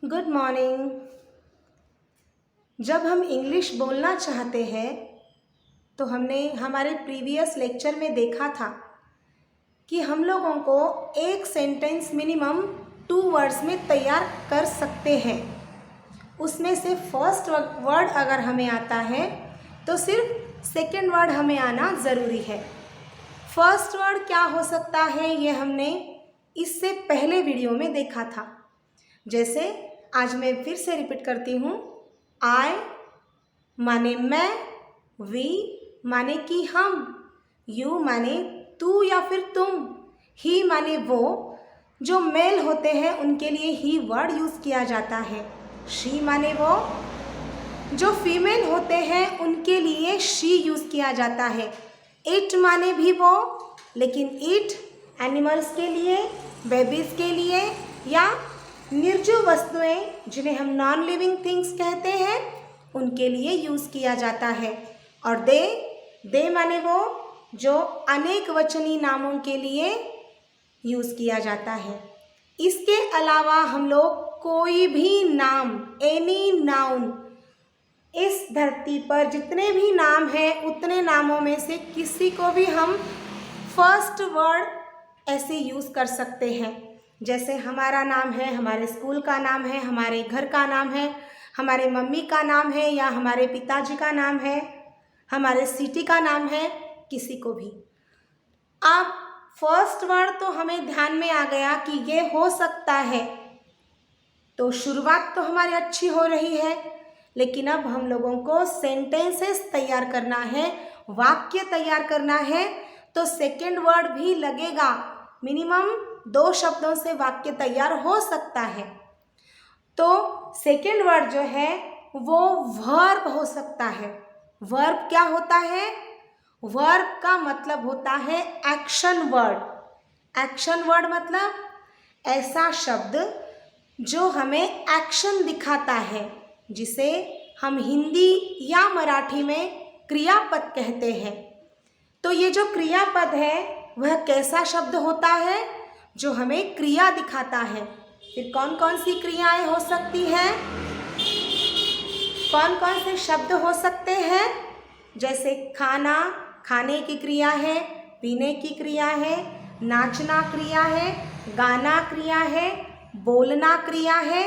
Good morning. जब हम English बोलना चाहते हैं तो हमने हमारे प्रीवियस लेक्चर में देखा था कि हम लोगों को एक सेंटेंस मिनिमम 2 वर्ड्स में तैयार कर सकते हैं। उसमें से फर्स्ट वर्ड अगर हमें आता है तो सिर्फ सेकंड वर्ड हमें आना ज़रूरी है। फर्स्ट वर्ड क्या हो सकता है ये हमने इससे पहले वीडियो में देखा था। जैसे आज मैं फिर से रिपीट करती हूँ। आई माने मैं, वी माने कि हम, यू माने तू या फिर तुम, ही माने वो। जो मेल होते हैं उनके लिए ही वर्ड यूज़ किया जाता है। शी माने वो। जो फीमेल होते हैं उनके लिए शी यूज़ किया जाता है। इट माने भी वो, लेकिन इट एनिमल्स के लिए, बेबीज़ के लिए या निर्जीव वस्तुएं जिन्हें हम नॉन लिविंग थिंग्स कहते हैं उनके लिए यूज़ किया जाता है। और दे माने वो जो अनेक वचनी नामों के लिए यूज़ किया जाता है। इसके अलावा हम लोग कोई भी नाम, एनी नाउन, इस धरती पर जितने भी नाम हैं उतने नामों में से किसी को भी हम फर्स्ट वर्ड ऐसे यूज़ कर सकते हैं। जैसे हमारा नाम है, हमारे स्कूल का नाम है, हमारे घर का नाम है, हमारे मम्मी का नाम है या हमारे पिताजी का नाम है, हमारे सिटी का नाम है, किसी को भी। अब फर्स्ट वर्ड तो हमें ध्यान में आ गया कि ये हो सकता है, तो शुरुआत तो हमारी अच्छी हो रही है। लेकिन अब हम लोगों को सेंटेंसेस तैयार करना है, वाक्य तैयार करना है, तो सेकेंड वर्ड भी लगेगा। मिनिमम 2 शब्दों से वाक्य तैयार हो सकता है। तो सेकेंड वर्ड जो है वो वर्ब हो सकता है। वर्ब क्या होता है? वर्ब का मतलब होता है एक्शन वर्ड। एक्शन वर्ड मतलब ऐसा शब्द जो हमें एक्शन दिखाता है, जिसे हम हिंदी या मराठी में क्रियापद कहते हैं। तो ये जो क्रियापद है वह कैसा शब्द होता है? जो हमें क्रिया दिखाता है। फिर कौन कौन सी क्रियाएं हो सकती हैं? कौन कौन से शब्द हो सकते हैं? जैसे खाना, खाने की क्रिया है, पीने की क्रिया है, नाचना क्रिया है, गाना क्रिया है, बोलना क्रिया है,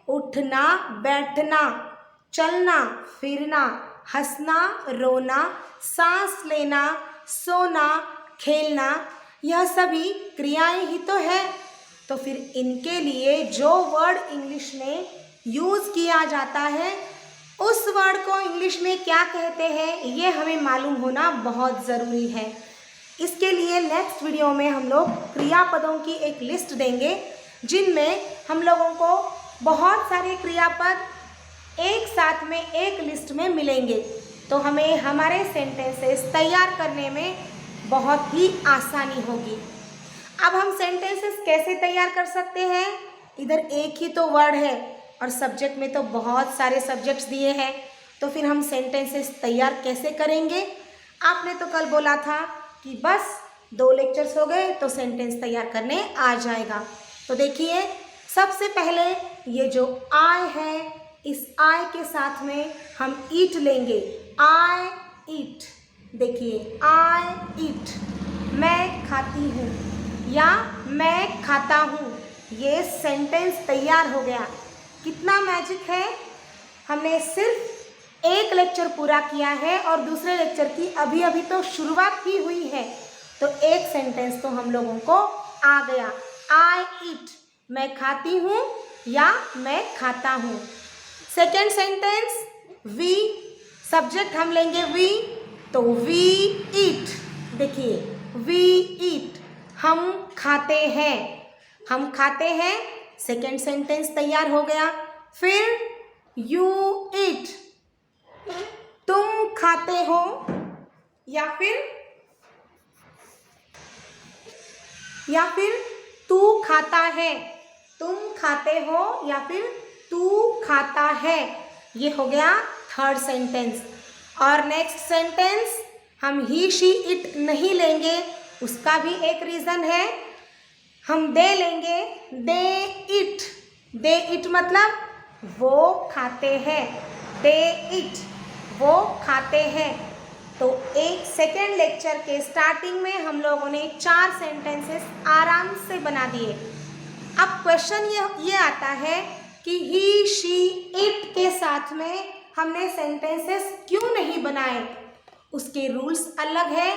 उठना, बैठना, चलना, फिरना, हंसना, रोना, सांस लेना, सोना, खेलना, यह सभी क्रियाएं ही तो है। तो फिर इनके लिए जो वर्ड इंग्लिश में यूज़ किया जाता है उस वर्ड को इंग्लिश में क्या कहते हैं ये हमें मालूम होना बहुत ज़रूरी है। इसके लिए नेक्स्ट वीडियो में हम लोग क्रियापदों की एक लिस्ट देंगे, जिनमें हम लोगों को बहुत सारे क्रियापद एक साथ में एक लिस्ट में मिलेंगे। तो हमें हमारे सेंटेंसेस तैयार करने में बहुत ही आसानी होगी। अब हम सेंटेंसेस कैसे तैयार कर सकते हैं? इधर एक ही तो वर्ड है और सब्जेक्ट में तो बहुत सारे सब्जेक्ट्स दिए हैं, तो फिर हम सेंटेंसेस तैयार कैसे करेंगे? आपने तो कल बोला था कि बस 2 लेक्चर्स हो गए तो सेंटेंस तैयार करने आ जाएगा। तो देखिए, सबसे पहले ये जो आई है, इस आई के साथ में हम ईट लेंगे। आई ईट। देखिए, आई ईट, मैं खाती हूँ या मैं खाता हूँ। ये सेंटेंस तैयार हो गया। कितना मैजिक है! हमने सिर्फ एक लेक्चर पूरा किया है और दूसरे लेक्चर की अभी अभी तो शुरुआत ही हुई है, तो एक सेंटेंस तो हम लोगों को आ गया। आई ईट, मैं खाती हूँ या मैं खाता हूँ। सेकेंड सेंटेंस, वी, सब्जेक्ट हम लेंगे वी, तो वी ईट। देखिए, वी ईट, हम खाते हैं, हम खाते हैं। सेकेंड सेंटेंस तैयार हो गया। फिर यू ईट, तुम खाते हो या फिर तू खाता है। तुम खाते हो या फिर तू खाता है। ये हो गया थर्ड सेंटेंस। और नेक्स्ट सेंटेंस हम ही शी इट नहीं लेंगे, उसका भी एक रीज़न है। हम दे लेंगे, दे इट, दे इट मतलब वो खाते हैं, दे इट वो खाते हैं। तो एक सेकेंड लेक्चर के स्टार्टिंग में हम लोगों ने 4 सेंटेंसेस आराम से बना दिए। अब क्वेश्चन ये आता है कि ही शी इट के साथ में हमने सेंटेंसेस क्यों नहीं बनाए। उसके रूल्स अलग है।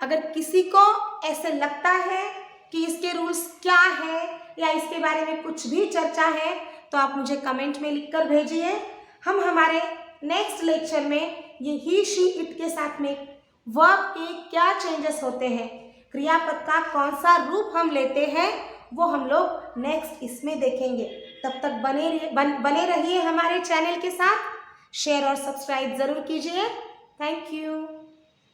अगर किसी को ऐसे लगता है कि इसके रूल्स क्या है या इसके बारे में कुछ भी चर्चा है तो आप मुझे कमेंट में लिखकर भेजिए। हम हमारे नेक्स्ट लेक्चर में ये ही शी इट के साथ में वर्ब के क्या चेंजेस होते हैं, क्रियापद का कौन सा रूप हम लेते हैं, वो हम लोग नेक्स्ट इसमें देखेंगे। तब तक बने रहिए हमारे चैनल के साथ। शेयर और सब्सक्राइब ज़रूर कीजिए। Thank you.